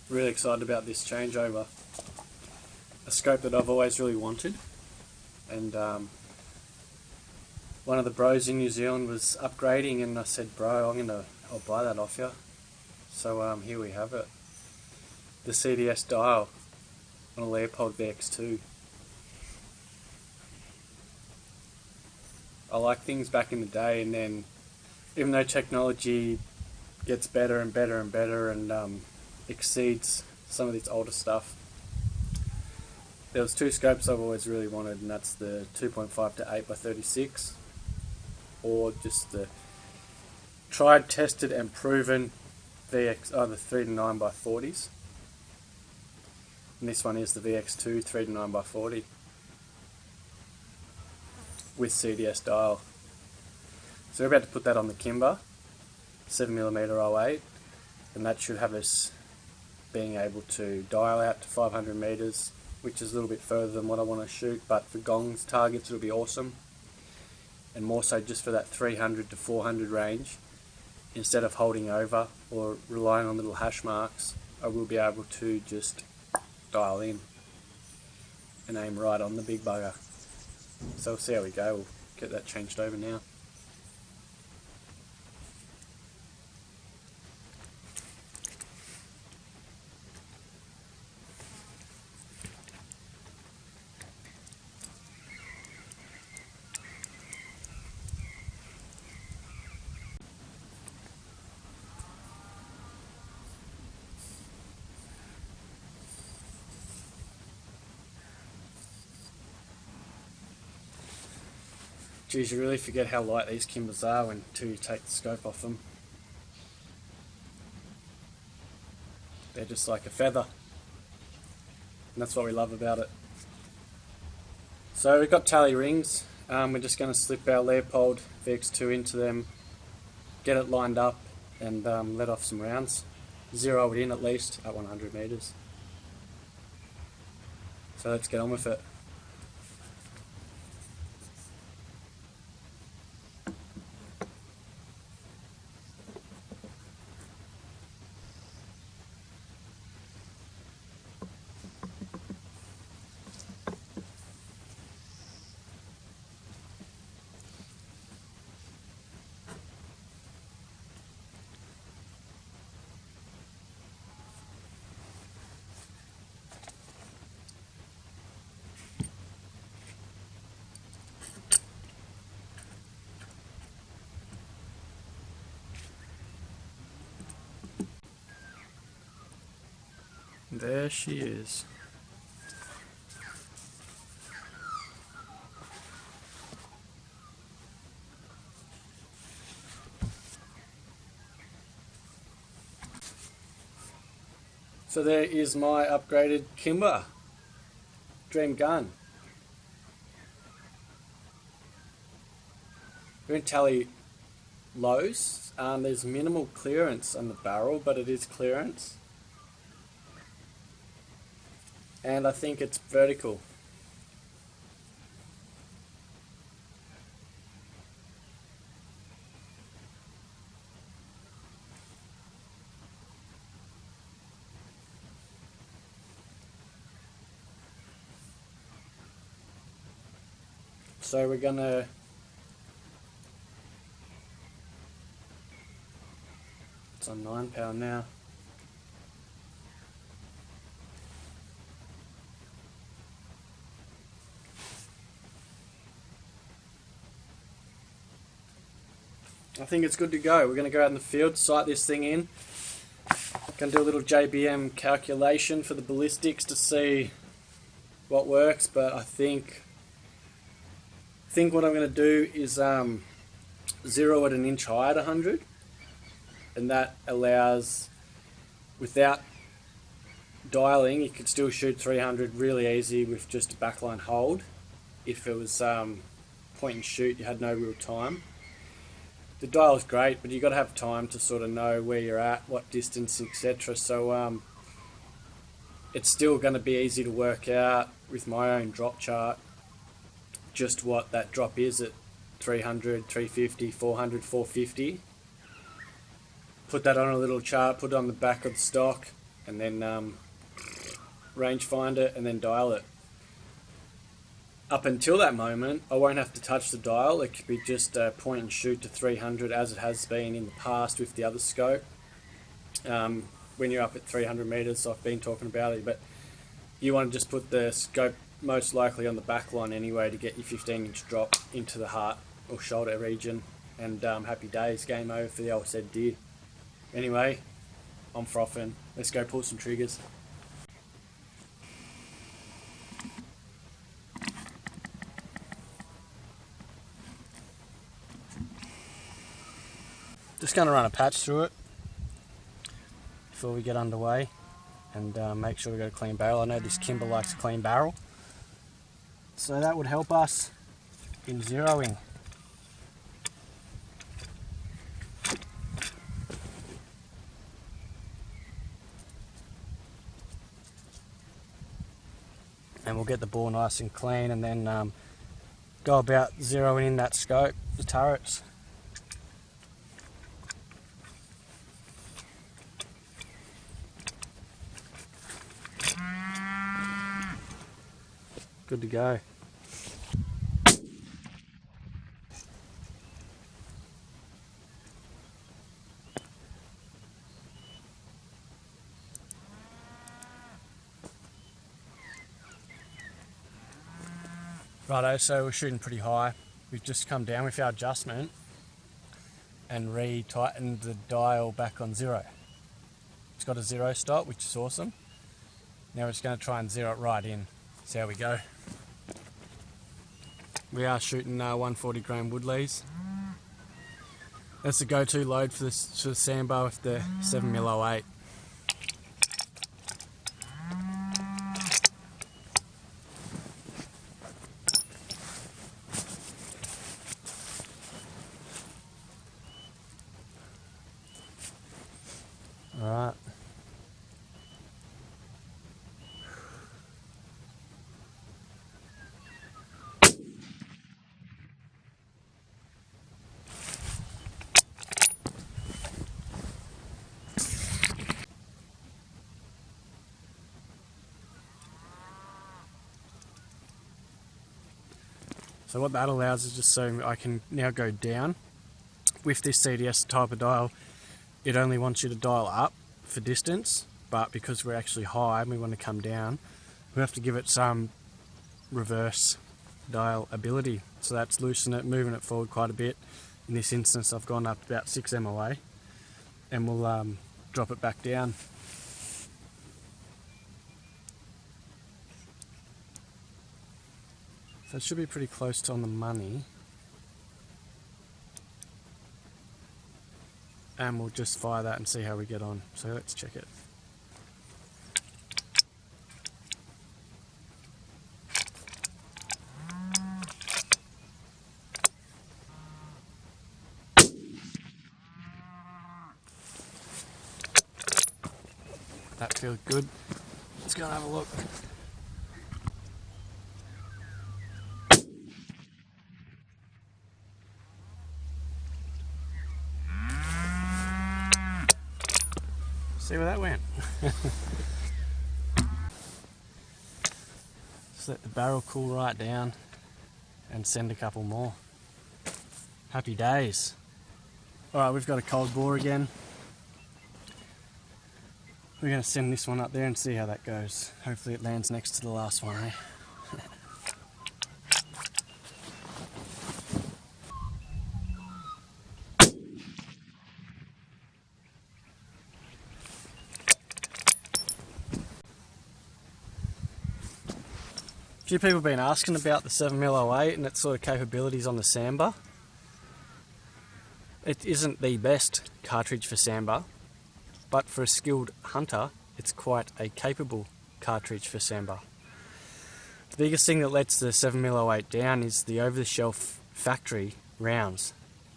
Really excited about this changeover. A scope that I've always really wanted, and one of the bros in New Zealand was upgrading, and I said, bro, I'll buy that off you. So here we have it, the CDS dial on a Leopold VX2. I like things back in the day, and then even though technology gets better and better and better and exceeds some of this older stuff, there was two scopes I've always really wanted, and that's the 2.5 to 8x36, or just the tried, tested and proven VX, the 3 to 9x40s, and this one is the VX2 3 to 9x40 with CDS dial. So we're about to put that on the Kimber 7mm 08, and that should have us being able to dial out to 500 meters, which is a little bit further than what I want to shoot, but for gongs targets it'll be awesome, and more so just for that 300 to 400 range. Instead of holding over or relying on little hash marks, I will be able to just dial in and aim right on the big bugger. So we'll see how we go. We'll get that changed over now. Geez, you really forget how light these Kimbers are until you take the scope off them. They're just like a feather, and that's what we love about it. So we've got tally rings. We're just going to slip our Leopold VX2 into them, get it lined up, and let off some rounds. Zero it in at least at 100 meters. So let's get on with it. There she is. So there is my upgraded Kimber Dream gun. We're in tally lows. There's minimal clearance on the barrel, but it is clearance. And I think it's vertical. So we're gonna it's on 9 pound now. I think it's good to go. We're going to go out in the field, sight this thing in. Going to do a little JBM calculation for the ballistics to see what works, but I think what I'm going to do is zero at an inch high at 100, and that allows, without dialing, you could still shoot 300 really easy with just a backline hold. If it was point and shoot, you had no real time. The dial is great, but you've got to have time to sort of know where you're at, what distance, etc. So it's still going to be easy to work out with my own drop chart just what that drop is at 300, 350, 400, 450. Put that on a little chart, put it on the back of the stock, and then range find it and then dial it. Up until that moment, I won't have to touch the dial. It could be just a point and shoot to 300 as it has been in the past with the other scope. When you're up at 300 meters, I've been talking about it, but you want to just put the scope most likely on the back line anyway to get your 15-inch drop into the heart or shoulder region, and happy days, game over for the old said deer. Anyway, I'm frothing. Let's go pull some triggers. Just going to run a patch through it before we get underway, and make sure we got a clean barrel. I know this Kimber likes a clean barrel, so that would help us in zeroing. And we'll get the bore nice and clean, and then go about zeroing in that scope, the turrets. Good to go. Righto, so we're shooting pretty high. We've just come down with our adjustment and re-tightened the dial back on zero. It's got a zero stop, which is awesome. Now we're just going to try and zero it right in. See how we go. We are shooting 140 gram Woodleys. That's the go-to load for the Sambar with the 7mm 08. Alright. So what that allows is just so I can now go down. With this CDS type of dial, it only wants you to dial up for distance, but because we're actually high and we want to come down, we have to give it some reverse dial ability. So that's loosening it, moving it forward quite a bit. In this instance, I've gone up about 6 MOA, and we'll drop it back down. So it should be pretty close to on the money. And we'll just fire that and see how we get on. So let's check it. That feels good. Let's go and have a look. See where that went. Just let the barrel cool right down and send a couple more. Happy days. Alright, we've got a cold bore again. We're going to send this one up there and see how that goes. Hopefully it lands next to the last one, eh? A few people have been asking about the 7mm 08 and its sort of capabilities on the Sambar. It isn't the best cartridge for Sambar, but for a skilled hunter, it's quite a capable cartridge for Sambar. The biggest thing that lets the 7mm08 down is the over-the-shelf factory rounds.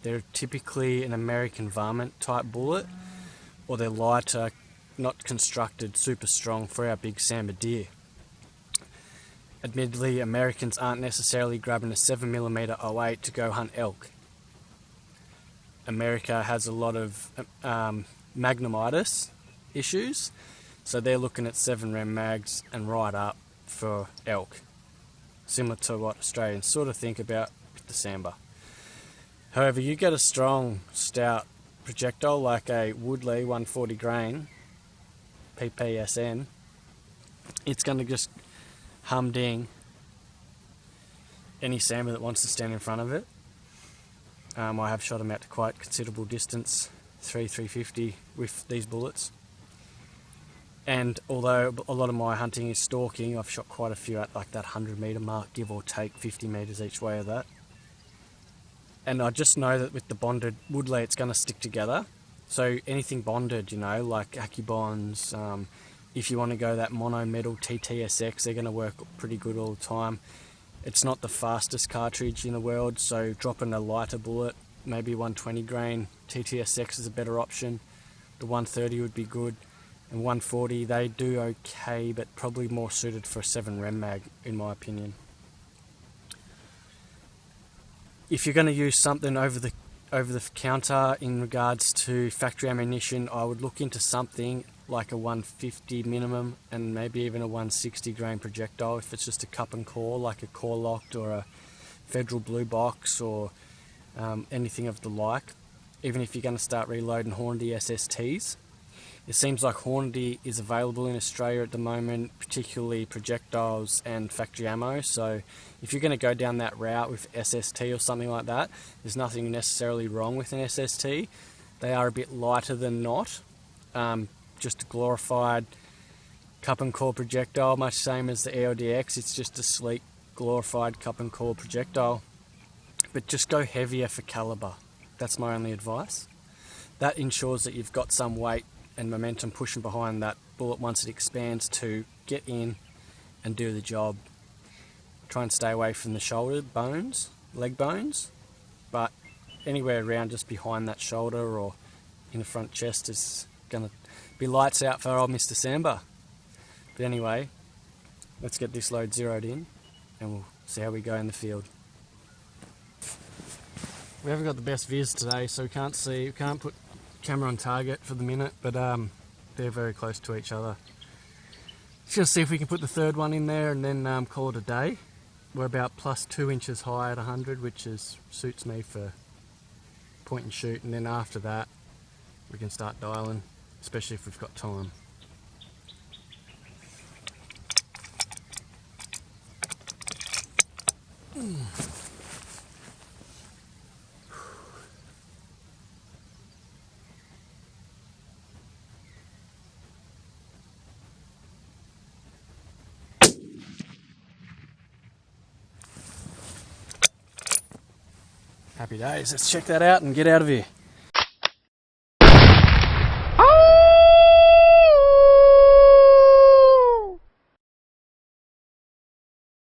They're typically an American varmint type bullet, or they're lighter, not constructed super strong for our big Sambar deer. Admittedly, Americans aren't necessarily grabbing a 7mm 08 to go hunt elk. America has a lot of magnum-itis issues, so they're looking at 7 rem mags and right up for elk, similar to what Australians sort of think about with the Sambar. However, you get a strong, stout projectile like a Woodley 140 grain PPSN, it's going to just humding any Sambar that wants to stand in front of it. I have shot them out to quite considerable distance, 350 with these bullets. And although a lot of my hunting is stalking, I've shot quite a few at like that 100 metre mark, give or take 50 metres each way of that. And I just know that with the bonded Woodley, it's going to stick together. So anything bonded, you know, like AccuBonds, if you want to go that mono metal TTSX, they're going to work pretty good all the time. It's not the fastest cartridge in the world, so dropping a lighter bullet, maybe 120 grain TTSX is a better option. The 130 would be good, and 140 they do okay, but probably more suited for a 7 rem mag in my opinion. If you're going to use something over the counter in regards to factory ammunition, I would look into something like a 150 minimum and maybe even a 160 grain projectile if it's just a cup and core, like a core locked or a Federal Blue Box or anything of the like. Even if you're going to start reloading Hornady SSTs, it seems like Hornady is available in Australia at the moment, particularly projectiles and factory ammo. So if you're going to go down that route with SST or something like that, there's nothing necessarily wrong with an SST. They are a bit lighter than not. Just a glorified cup and core projectile, much same as the ELDX. It's just a sleek, glorified cup and core projectile. But just go heavier for caliber. That's my only advice. That ensures that you've got some weight and momentum pushing behind that bullet once it expands to get in and do the job. Try and stay away from the shoulder bones, leg bones, but anywhere around just behind that shoulder or in the front chest is going to be lights out for old Mr. Sambar. But anyway, let's get this load zeroed in and we'll see how we go in the field. We haven't got the best viz today, so we can't put camera on target for the minute, but they're very close to each other. Just gonna see if we can put the third one in there and then call it a day. We're about plus 2 inches high at 100, which suits me for point and shoot, and then after that we can start dialing, especially if we've got time. Happy days. Let's check that out and get out of here.